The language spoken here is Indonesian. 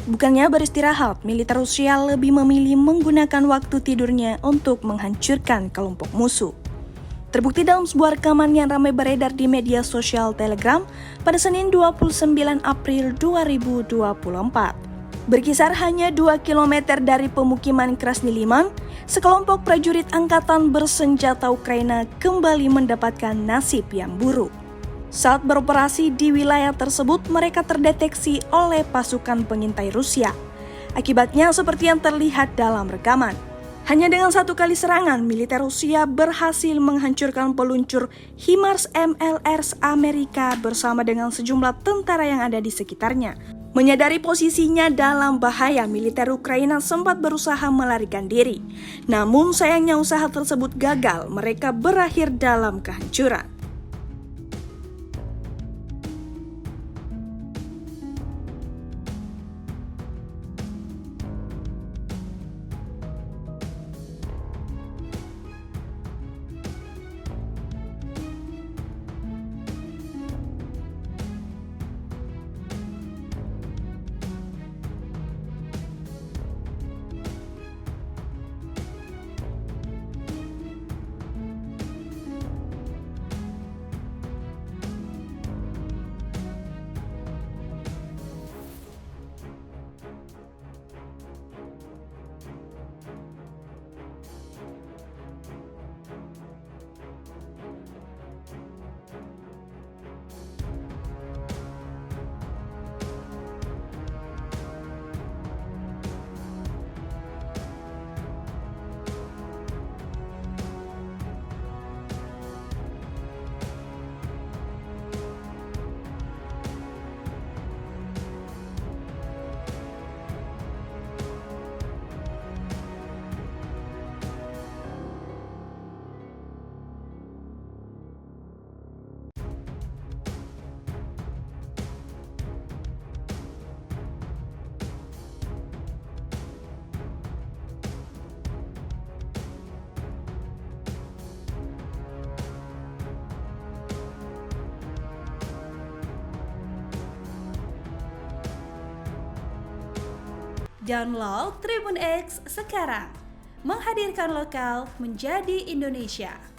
Bukannya beristirahat, militer Rusia lebih memilih menggunakan waktu tidurnya untuk menghancurkan kelompok musuh. Terbukti dalam sebuah rekaman yang ramai beredar di media sosial Telegram pada Senin 29 April 2024. Berkisar hanya 2 km dari pemukiman Krasny Liman, sekelompok prajurit angkatan bersenjata Ukraina kembali mendapatkan nasib yang buruk. Saat beroperasi di wilayah tersebut, mereka terdeteksi oleh pasukan pengintai Rusia. Akibatnya seperti yang terlihat dalam rekaman. Hanya dengan satu kali serangan, militer Rusia berhasil menghancurkan peluncur HIMARS MLS Amerika bersama dengan sejumlah tentara yang ada di sekitarnya. Menyadari posisinya dalam bahaya, militer Ukraina sempat berusaha melarikan diri. Namun sayangnya usaha tersebut gagal, mereka berakhir dalam kehancuran. Download Tribun X sekarang, menghadirkan lokal menjadi Indonesia.